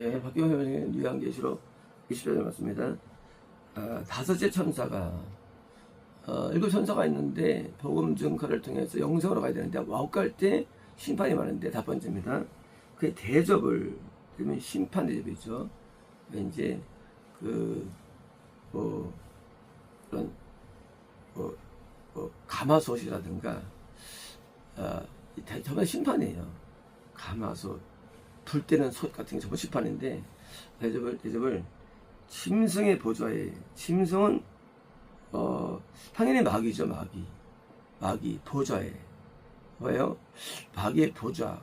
네, 박경현 요한계시록 20절에 맞습니다. 다섯째 천사가 일곱 천사가 있는데 복음 증거를 통해서 영생으로 가야 되는데 와우 갈 때 심판이 많은데 첫 번째입니다. 그 대접을 그러면 심판 대접이죠. 이제 그런 가마솥이라든가 저번 심판이에요. 가마솥 불 때는 솥 같은 게 저번 심판인데 대접을 짐승의 보좌에 짐승은 당연히 마귀죠. 마귀 보좌에 뭐예요? 마귀의 보좌에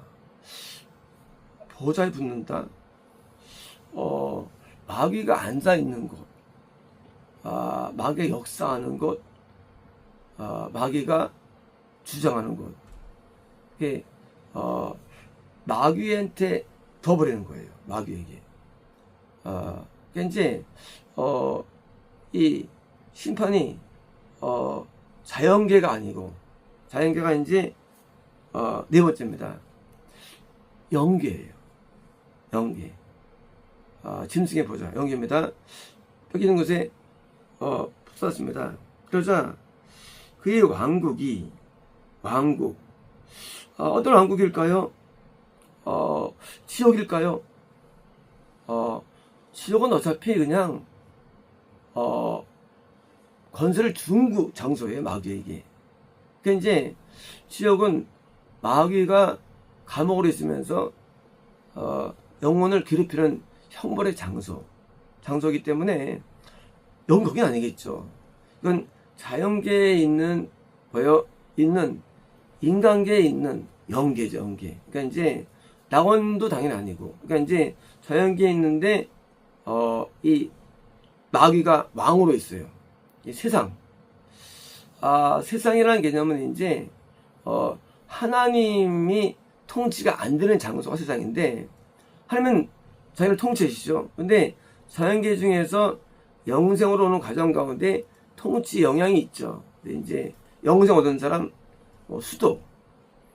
붙는다. 마귀가 앉아 있는 곳, 마귀가 역사하는 곳, 마귀가 주장하는 곳, 이게 마귀한테 둬버리는 거예요. 마귀에게. 그러니까 이제 이 심판이 자연계가 아니고 자연계가 이제 네 번째입니다. 영계예요. 영계. 짐승의 보좌. 영계입니다. 여기 있는 곳에 쏟았습니다. 그러자 그의 왕국 어떤 왕국일까요? 지옥일까요? 지옥은 어차피 그냥 건설을 준 장소예요. 마귀에게. 그러니까 이제 지옥은 마귀가 감옥으로 있으면서 영혼을 괴롭히는 형벌의 장소이기 때문에 여기 거긴 아니겠죠. 이건 자연계에 있는 인간계에 있는 영계죠. 영계. 그러니까 이제 낙원도 당연히 아니고, 그러니까 이제 자연계에 있는데 이 마귀가 왕으로 있어요. 이 세상. 세상이라는 개념은 이제 하나님이 통치가 안 되는 장소가 세상인데, 하나님은 자연을 통치하시죠. 근데 자연계 중에서 영생으로 오는 과정 가운데 통치 영향이 있죠. 근데 이제 영생 얻은 사람, 수도,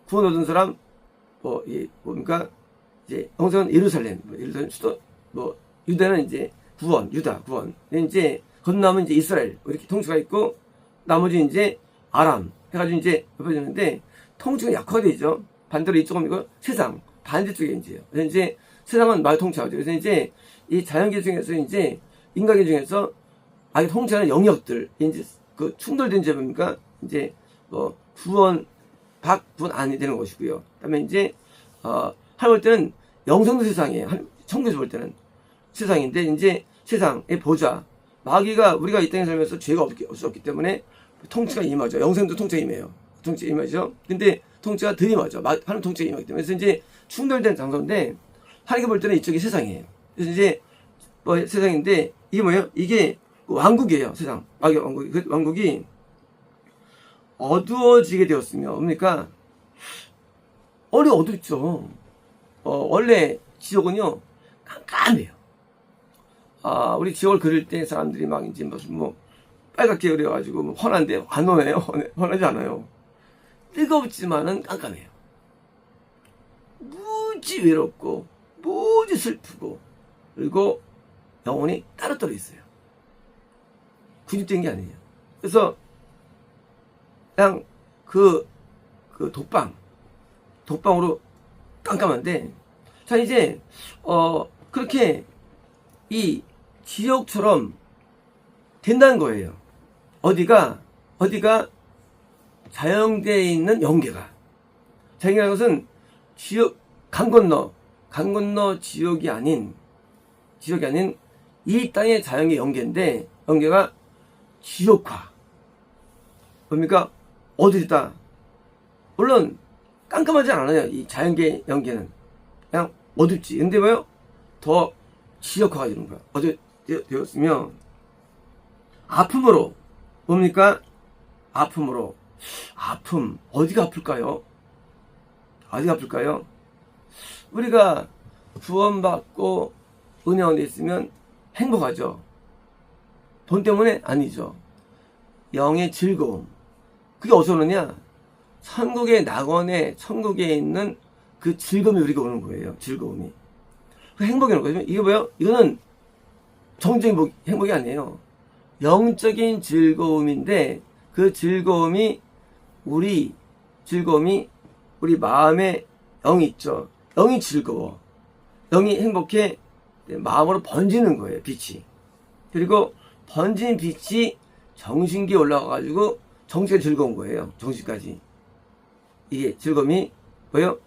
구원 얻은 사람, 뭡니까? 이제 영생은 예루살렘 수도, 유다는 이제 유다 구원. 이제 건너면 이제 이스라엘 이렇게 통치가 있고, 나머지 이제 아람 해가지고 이제 좁혀지는데 통치가 약화되죠. 반대로 이쪽은 이거 세상 반대쪽에 이제요. 그래서 이제 세상은 말 통치하죠. 그래서 이제 이 자연계 중에서 이제 인간계 중에서 아예 통치하는 영역들 이제 그 충돌된 제 뭡니까? 이제 구원 안이 되는 것이고요. 그다음에 이제 하나님 볼 때는 영생도 세상이에요. 천국에서 볼 때는 세상인데, 이제 세상의 보좌, 마귀가 우리가 이 땅에 살면서 죄가 없기 때문에 통치가 임하죠. 영생도 통치가 임해요. 통치가 임하죠. 근데 통치가 들임하죠. 하나님 통치가 임하기 때문에. 그래서 이제 충돌된 장소인데, 하나님이 볼 때는 이쪽이 세상이에요. 그래서 이제 세상인데, 이게 뭐예요? 이게 왕국이에요. 세상. 마귀 왕국이. 그 왕국이 어두워지게 되었으며, 뭡니까? 원래 어둡죠. 원래 지옥은요, 깜깜해요. 우리 지옥을 그릴 때 사람들이 막 이제 무슨 빨갛게 그려가지고 환한데 안 오네요. 환하지 않아요. 뜨겁지만은 깜깜해요. 무지 외롭고, 무지 슬프고, 그리고 영혼이 따로따로 있어요. 군집된 게 아니에요. 그래서 그냥 그 독방으로 깜깜한데, 자 이제 그렇게 이 지옥처럼 된다는 거예요. 어디가 자연계에 있는 영계가. 자연계라는 것은 강 건너 지옥이 아닌 이 땅의 자연계 영계인데, 영계가 지옥화. 뭡니까? 어두다. 물론 깜깜하지 않아요. 이 자연계 영계는 그냥 어둡지. 근데 뭐요? 더 지역화가 되는 거야. 되었으면 아픔으로. 뭡니까? 아픔으로. 아픔 어디가 아플까요? 우리가 구원받고 은혜 안에 있으면 행복하죠. 돈 때문에 아니죠. 영의 즐거움. 그게 어디서 오느냐? 천국의 낙원에, 천국에 있는 그 즐거움이 우리가 오는 거예요. 즐거움이. 그 행복이라는 거죠. 이게 뭐예요? 이거는 정적인 행복이 아니에요. 영적인 즐거움인데 그 즐거움이 우리 마음에 영이 있죠. 영이 즐거워. 영이 행복해. 마음으로 번지는 거예요. 빛이. 그리고 번진 빛이 정신기에 올라가가지고 정신이 즐거운 거예요. 정신까지. 이게 즐거움이 뭐예요?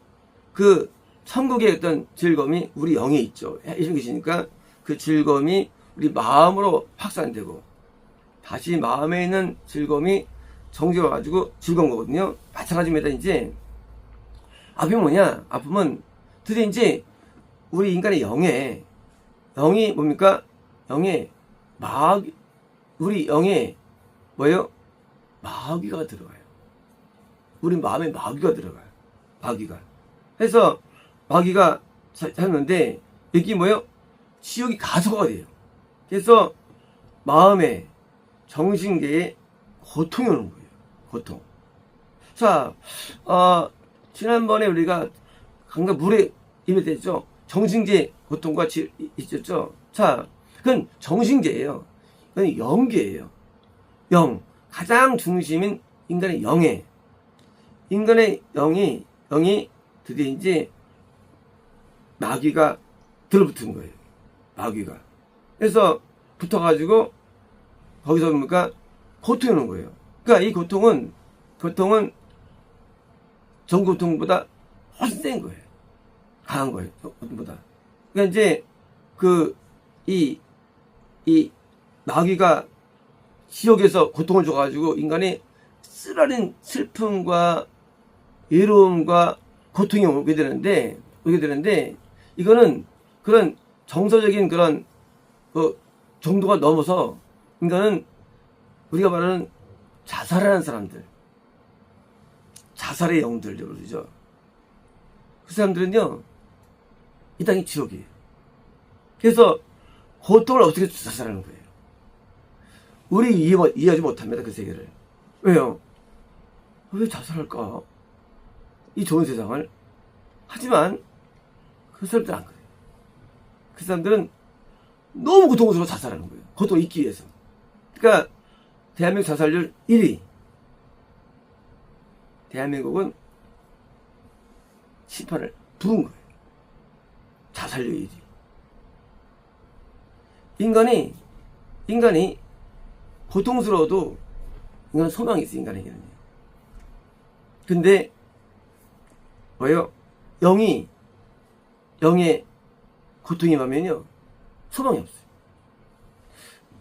그 천국의 어떤 즐거움이 우리 영에 있죠. 해주신 계시니까 그 즐거움이 우리 마음으로 확산되고 다시 마음에 있는 즐거움이 정신에 와가지고 즐거운 거거든요. 마찬가지입니다. 이제 아픔이 뭐냐? 아픔은 드디어 이제 우리 인간의 영이 뭡니까? 우리 영에 뭐예요? 마귀가 들어가요. 우리 마음에 마귀가 들어가요. 마귀가. 그래서 마귀가 살는데 여기 뭐예요? 지옥이 가소가 돼요. 그래서 마음에 정신계에 고통이 오는 거예요. 고통. 자, 지난번에 우리가 강가 물에 임했죠. 정신계 고통과 있었죠. 자, 그건 정신계예요. 그건 영계예요. 영. 가장 중심인 인간의 인간의 영이 드디어 이제 마귀가 들어붙은 거예요. 마귀가. 그래서 붙어가지고 거기서 뭡니까? 고통이 오는 거예요. 그러니까 이 고통은 전 고통보다 훨씬 센 거예요. 강한 거예요. 고통보다. 그러니까 이제 이 마귀가 지옥에서 고통을 줘가지고 인간이 쓰라린 슬픔과 외로움과 고통이 오게 되는데 이거는 그런 정서적인 그런 정도가 넘어서 인간은 우리가 말하는 자살하는 사람들, 자살의 영들 그러죠. 그 사람들은요 이 땅이 지옥이에요. 그래서 고통을 어떻게 자살하는 거예요? 우리 이해하지 못합니다. 그 세계를. 왜요? 왜 자살할까? 이 좋은 세상을. 하지만 그 사람들은 안 그래요. 그 사람들은 너무 고통스러워 자살하는 거예요. 고통을 잊기 위해서. 그러니까 대한민국 자살률 1위. 대한민국은 심판을 부른 거예요. 자살률 1위. 인간이 고통스러워도 인간은 소망이 있어요. 인간에게는요. 근데 뭐예요? 영의 고통이 임하면요 소망이 없어요.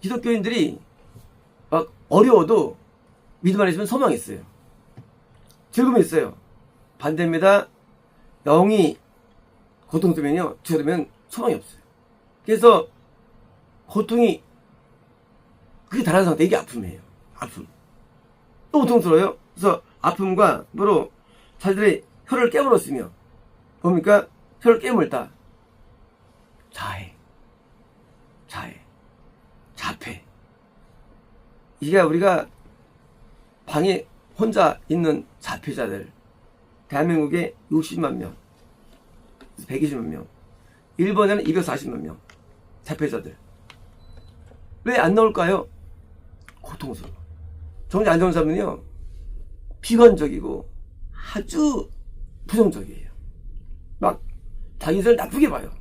기독교인들이 막 어려워도 믿음 안에 있으면 소망이 있어요. 즐거움이 있어요. 반대입니다. 영이 고통스러우면요 죽으면 소망이 없어요. 그래서 고통이 그게 다른 상태. 이게 아픔이에요. 아픔. 또 고통스러워요. 그래서 아픔과 뭐로 자기들이 혀를 깨물었으며 뭡니까? 혀를 깨물다. 자해, 자폐. 이게 우리가 방에 혼자 있는 자폐자들 대한민국에 60만 명, 120만 명, 일본에는 240만 명 자폐자들. 왜 안 나올까요? 고통스러워. 정신 안 좋은 사람은요 비관적이고 아주 부정적이에요. 막 자기 인생을 나쁘게 봐요.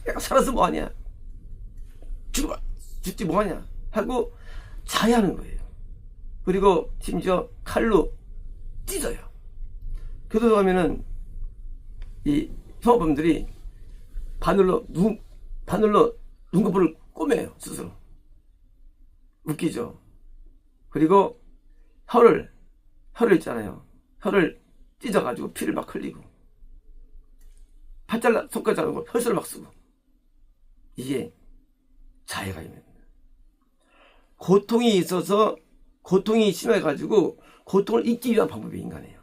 내가 살아서 뭐하냐, 죽지 뭐하냐 하고 자해하는 거예요. 그리고 심지어 칼로 찢어요. 교도소 가면은 이 성범들이 바늘로 눈꺼풀을 꼬매요. 스스로. 웃기죠. 그리고 혀를 있잖아요. 혀를 찢어가지고 피를 막 흘리고 손가락 자르고 혈서를 막 쓰고. 이게 자해가 있는 고통이 있어서 고통이 심해가지고 고통을 잊기 위한 방법이 인간이에요.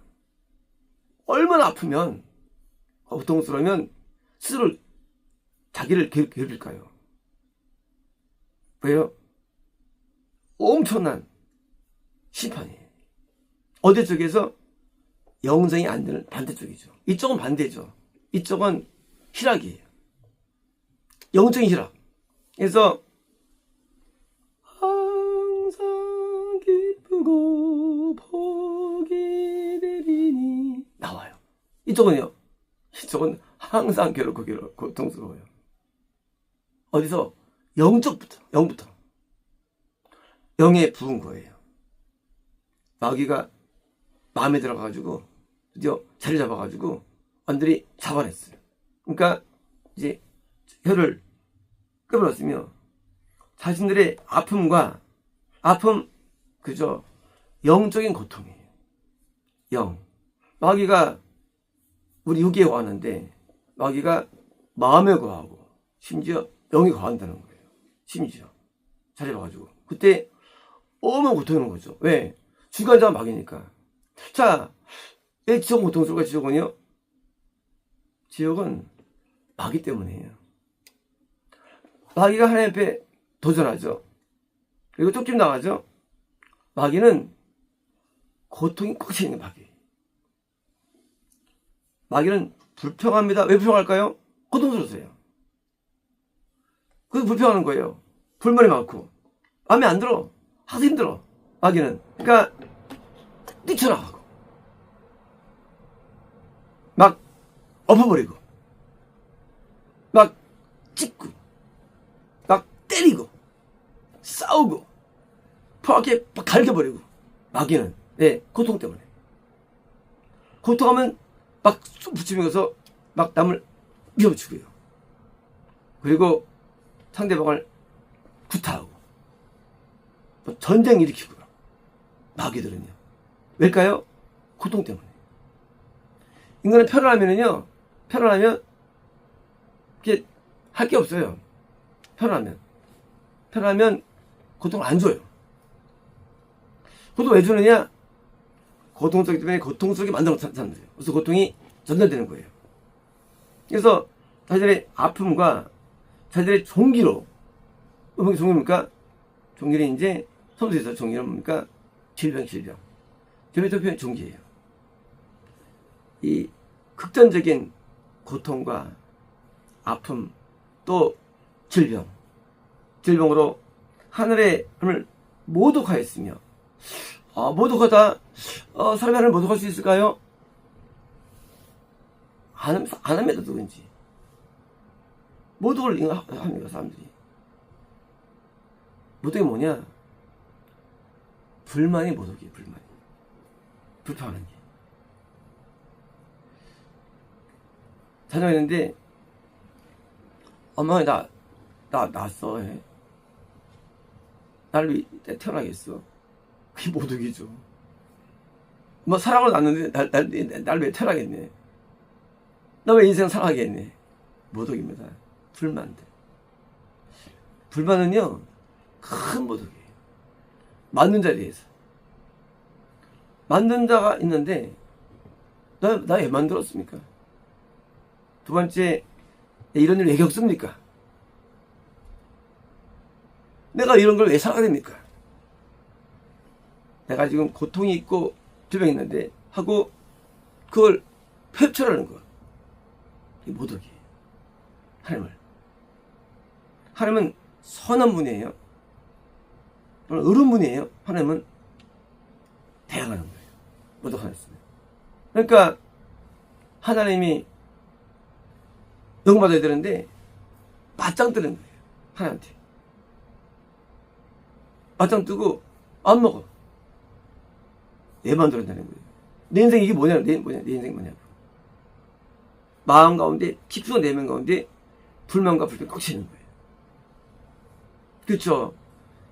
얼마나 아프면 고통스러우면 스스로 자기를 괴롭힐까요? 왜요? 엄청난 심판이에요. 어디 쪽에서 영생이 안 되는 반대쪽이죠. 이쪽은 반대죠. 이쪽은 희락이에요. 영적인 희락. 그래서 항상 기쁘고 복이 되리니 나와요. 이쪽은요. 이쪽은 항상 괴롭고 고통스러워요. 어디서? 영적부터, 영부터. 영에 부은 거예요. 마귀가 마음에 들어가가지고 드디어 자리 잡아가지고 완전히 잡아냈어요. 그러니까 이제 혀를 깨버렸으며 자신들의 아픔과 아픔 그저 영적인 고통이에요. 영. 마귀가 우리 육에 거하는데 마귀가 마음에 거하고 심지어 영에 거한다는 거예요. 심지어 자리 잡아가지고 그때 어마어마한 고통이 오는 거죠. 왜? 주관자가 마귀니까. 자, 왜 지옥은 고통스러울까? 지옥은요? 지옥은 마귀 때문이에요. 마귀가 하나님 앞에 도전하죠. 그리고 쫓김 나가죠. 마귀는 고통이 꽉 차있는 마귀. 마귀는 불평합니다. 왜 불평할까요? 고통스러워서요. 그게 불평하는 거예요. 불만이 많고 마음에 안 들어. 하도 힘들어. 마귀는. 그러니까 뛰쳐나가고 막 엎어버리고 막 찢고 막 때리고 싸우고 포악하게 막 갈겨버리고 마귀는 고통 때문에 고통하면 막 붙이면서 막 남을 밀어붙이고요. 그리고 상대방을 구타하고 전쟁 일으키고요. 마귀들은요. 왜일까요? 고통 때문에. 인간은 편안하면요. 편안하면 이렇게 할 게 없어요. 편안하면 고통을 안 줘요. 고통 왜 주느냐? 고통스럽기 때문에 고통스럽게 만들어 놓은 사람들이에요. 그래서 고통이 전달되는 거예요. 그래서 자신의 아픔과 자신의 종기로 무슨 종기입니까? 종기는 이제 성서에서 종기는 뭡니까? 질병. 질병의 표현 종기예요. 이 극단적인 고통과 아픔 또 질병으로 하늘의 하나님을 모독하였으며 모독하다 사람이 하나님을 모독할 수 있을까요? 안 합니다. 누군지 모독을 합니다. 사람들이. 모독이 뭐냐? 불만이 모독이에요. 불평하는 게. 자녀가 있는데 엄마가 나 낳았어. 해. 나를 왜 태어나겠어? 그게 모독이죠. 뭐 사랑을 낳았는데 날 왜 태어나겠네? 나 왜 인생 살아가겠네? 모독입니다. 불만들. 불만은요 큰 모독이에요. 만든 자리에서 만든 자가 있는데 나 왜 만들었습니까? 두 번째, 이런 일 왜 겪습니까? 내가 이런 걸 왜 살아야 됩니까? 내가 지금 고통이 있고 질병이 있는데 하고 그걸 폐출하는 것. 이게 모독이에요. 하나님은 선한 분이에요. 의로운 분이에요. 하나님은 대항하는 거예요. 모독하였습니다. 그러니까 하나님이 영받아야 되는데 맞짱 뜨는 거예요. 하나님한테. 맞짱 뜨고 안 먹어. 내 마음대로 한다는 거예요. 내 인생 이게 뭐냐? 내 인생 뭐냐고. 마음 가운데 깊은 내면 가운데 불만과 불평이 꽉 차는 거예요. 그렇죠?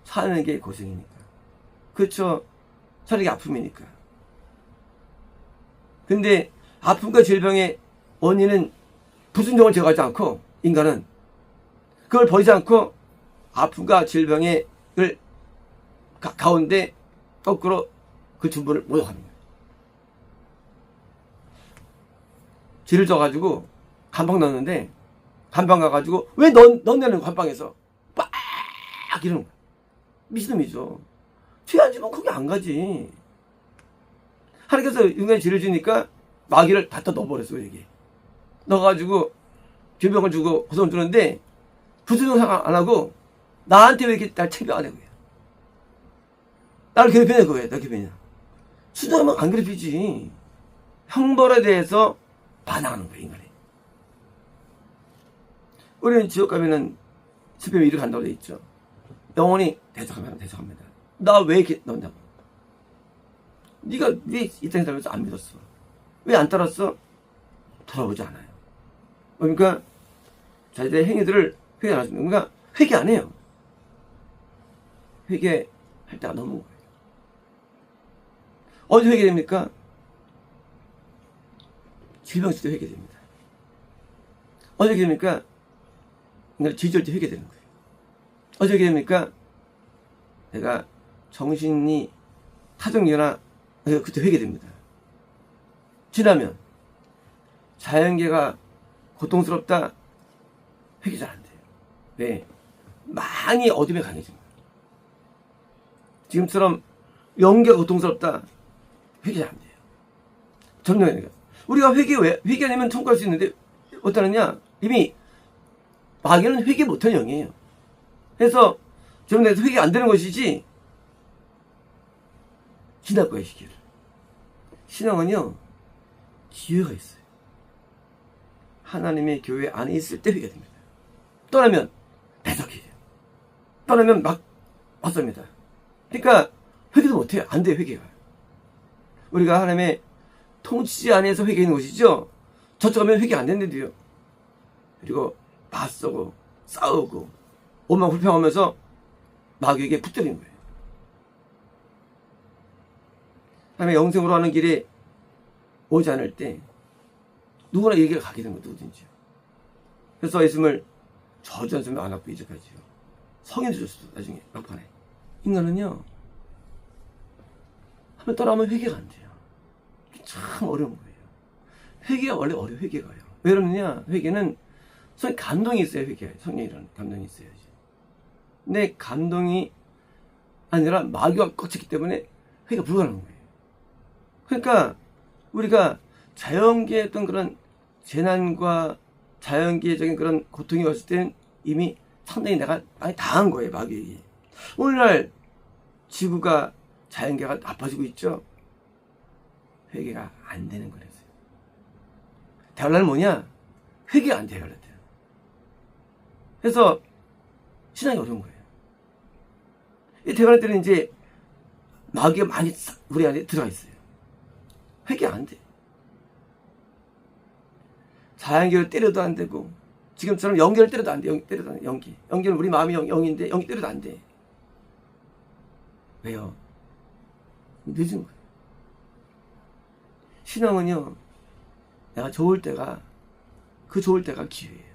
사는 게 고생이니까. 그렇죠? 사는 게 아픔이니까. 근데 아픔과 질병의 원인은 불순종을 제거하지 않고 인간은 그걸 버리지 않고 아픔과 질병의 가운데 거꾸로 그 준부를 모독하는 거예요. 죄를 져가지고 감방 넣었는데 감방 가가지고 왜 넣냐는 감방에서 빡 이러는 거야. 미친놈이죠. 죄 안 지면 거기 안 가지. 하나님께서 인간이 죄를 지니까 마귀를 갖다 넣어버렸어. 여기 넣어가지고 죄병을 주고 고통 주는데 부정을 안 하고 나한테 왜 이렇게 날 체면하냐 그게. 나를 괴롭히냐 그거야. 나 괴롭히냐. 순종하면 안 괴롭히지. 형벌에 대해서 반항하는 거야 인간이. 우리는 지옥 가면은 스팸이 이렇게 간다고 돼 있죠. 영원히 대적합니다. 나 왜 이렇게 넣냐고. 네가 왜 이 땅에 살면서 안 믿었어? 왜 안 따랐어? 돌아보지 않아요. 그러니까 자기들의 행위들을 회개 안 하십니다. 그러니까 회개 안 해요. 회개할 때가 넘은 거예요. 어디 회개됩니까? 질병 있을 때 회개됩니다. 어디 회개됩니까? 지질 때 회개되는 거예요. 어디 회개됩니까? 내가 정신이 타정이거나 그때 회개됩니다. 지나면 자연계가 고통스럽다 회개 잘 안 돼요. 왜? 많이 어둠에 강해집니다. 지금처럼 연계가 고통스럽다 회개 잘 안 돼요. 점령하니까 우리가 회개 안 하면 청구할 수 있는데 어떠느냐? 이미 마귀는 회개 못하는 영이에요. 그래서 점령해서 회개 안 되는 것이지 지날 거예요 시기를. 신앙은요 기회가 있어요. 하나님의 교회 안에 있을 때 회개가 됩니다. 떠나면 배석해요. 떠나면 막 맞습니다. 그러니까 회개도 못해요. 안 돼요 회개가. 우리가 하나님의 통치 안에서 회개하는 것이죠. 저쪽 가면 회개 안 된대요. 그리고 맞서고 싸우고 오만 불평하면서 마귀에게 붙들리는 거예요. 하나님의 영생으로 하는 길에 오지 않을 때 누구나 얘기가 가게 되는 거예요. 누구든지요. 그래서 예수님을 저주한 소리 안 하고 이제까지요. 성인도 줬어도 나중에 막판에. 인간은요 한번 떠나면 회개가 안 돼요. 참 어려운 거예요. 회개가 원래 어려워. 회개가요. 왜 그러느냐? 회개는 감동이 있어야 회개해요. 성령이라는 감동이 있어야지. 근데 감동이 아니라 마귀가 꺾였기 때문에 회개가 불가능한 거예요. 그러니까 우리가 자연계의 어떤 그런 재난과 자연계적인 그런 고통이 왔을 때는 이미 상당히 내가 많이 당한 거예요. 마귀에게. 오늘날 지구가 자연계가 나빠지고 있죠. 회개가 안 되는 거라서요. 대화는 뭐냐? 회개가 안 돼요. 그래서 신앙이 어려운 거예요. 이 대화할 때는 이제 마귀가 많이 우리 안에 들어가 있어요. 회개 안 돼. 자연계를 때려도 안 되고 지금처럼 연기를 때려도 안 돼. 연기는 우리 마음이 영인데 연기 때려도 안 돼. 왜요? 늦은 거예요. 신앙은요 내가 좋을 때가 기회예요.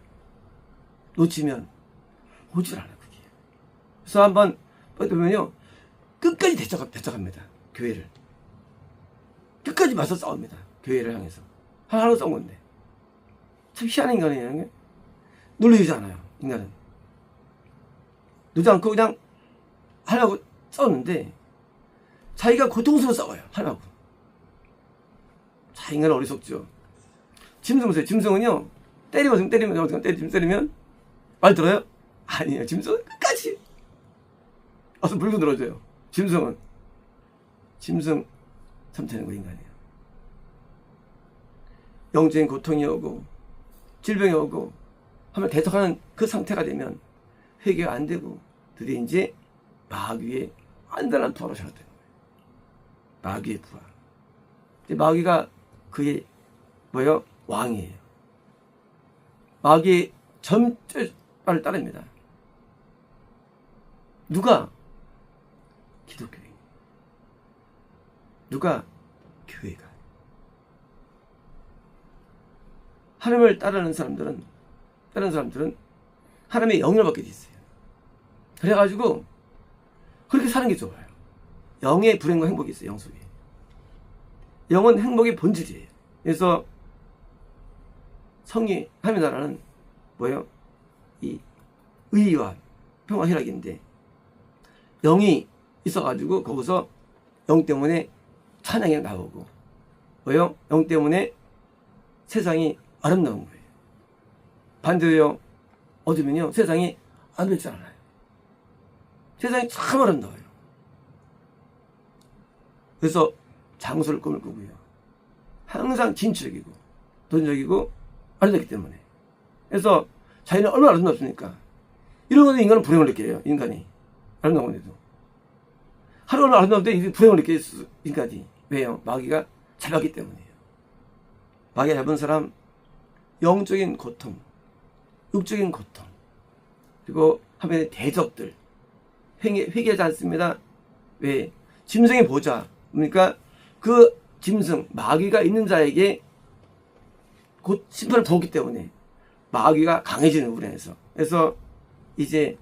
놓치면 오질 않아 그게. 그래서 한번 보면요 끝까지 대적합니다. 교회를 끝까지 맞서 싸웁니다. 교회를 향해서 하나로 싸운 건데 참 희한한 인간이에요. 놀리지 않아요. 인간은 놀지 않고 그냥 하려고 싸웠는데 자기가 고통스러워 싸워요. 하려고. 자, 인간은 어리석죠. 짐승 보세요. 짐승은요 때리면 말 들어요? 아니에요. 짐승은 끝까지 와서 물고 늘어져요. 짐승 참되는 거 인간이에요. 영적인 고통이 오고 질병이 오고 하면 대적하는 그 상태가 되면 회개가 안 되고 드디어 이제 마귀의 완전한 부하로 시작되는 거예요. 마귀의 부하. 마귀가 그의 뭐예요? 왕이에요. 마귀의 전체를 따릅니다. 누가? 기독교인. 누가? 교회가. 하나님을 따르는 사람들은 하나님의 영향을 받게 돼 있어요. 그래가지고 그렇게 사는 게 좋아요. 영의 불행과 행복이 있어요. 영 속에. 영은 행복의 본질이에요. 그래서 성이 하나님의 나라는 뭐예요? 이 의와 평화 희락인데 영이 있어가지고 거기서 영 때문에 찬양이 나오고 뭐예요? 영 때문에 세상이 아름다운 거예요. 반대로요 어두면요 세상이 안 되지 않아요. 세상이 참 아름다워요. 그래서 장수를 꿈을 꾸고요. 항상 진취적이고 도전적이고 아름답기 때문에. 그래서 자기는 얼마나 아름답습니까? 이런 건데 인간은 불행을 느껴요. 인간이 아름다운 건데도 하루가 아름다운데 이 불행을 느껴요. 인간이. 왜요? 마귀가 잡았기 때문이에요. 마귀가 잡은 사람 영적인 고통, 육적인 고통, 그리고 하면의 대적들 회개하지 않습니다. 왜? 짐승의 보좌, 그러니까 그 짐승 마귀가 있는 자에게 곧 심판을 부었기 때문에 마귀가 강해지는 부분에서. 그래서 이제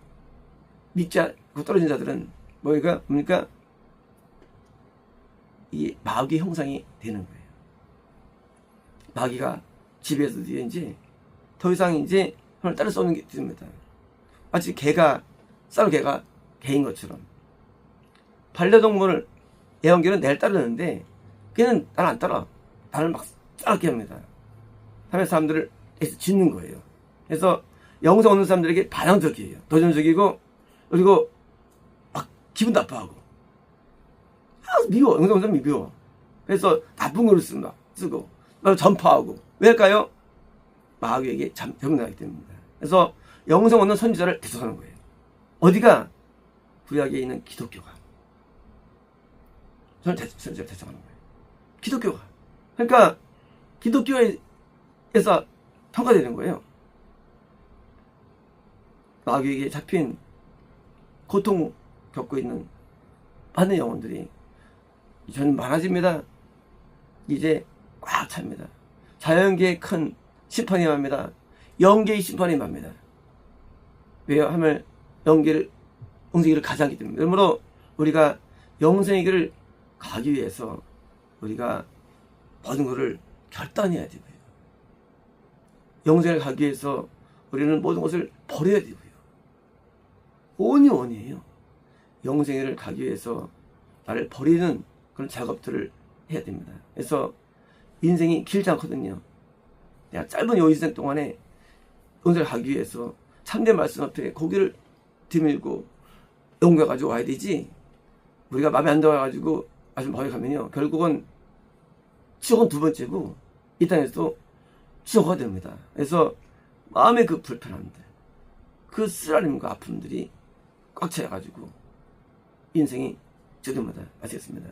믿지 않고 떨어진 자들은 뭡니까? 이 마귀 형상이 되는 거예요. 마귀가 지배해서 이제 더 이상 이제 손을 따를 수 없는 게 됩니다. 마치 쌀 개가 개인 것처럼. 반려동물을 애완견은 날 따르는데 걔는 날 안 따라. 나를 막 따르게 합니다. 하면서 사람들을 짓는 거예요. 그래서 영성 없는 사람들에게 반항적이에요. 도전적이고, 그리고 막 기분 나빠하고. 미워. 영성 없는 사람이 미워. 그래서 나쁜 글을 쓰고, 막 전파하고. 왜일까요? 마귀에게 적응하기 때문입니다. 그래서 영성 없는 선지자를 대적하는 거예요. 어디가? 구약에 있는 기독교가. 선지자를 대적하는 거예요. 기독교가. 그러니까 기독교에서 평가되는 거예요. 마귀에게 잡힌 고통 겪고 있는 많은 영혼들이 저는 많아집니다. 이제 꽉 찹니다. 자연계의 큰 심판이 맙니다. 영계의 심판이 맙니다. 왜요? 하면 영생의 길을 가지 않기 때문에. 그러므로 우리가 영생의 길을 가기 위해서 우리가 모든 것을 결단해야 되고요. 영생을 가기 위해서 우리는 모든 것을 버려야 되고요. 원이에요. 영생을 가기 위해서 나를 버리는 그런 작업들을 해야 됩니다. 그래서 인생이 길지 않거든요. 내가 짧은 요 인생 동안에 영생을 가기 위해서 참된 말씀 앞에 고개를 드밀고 영광 가지고 와야 되지. 우리가 마음에 안 들어가지고 말씀 버리고 가면요, 결국은 지옥은 두 번째고 이 땅에서도 지옥가 됩니다. 그래서 마음의 그 불편함들, 그 쓰라림과 아픔들이 꽉 차여가지고 인생이 저들마다 마치겠습니다.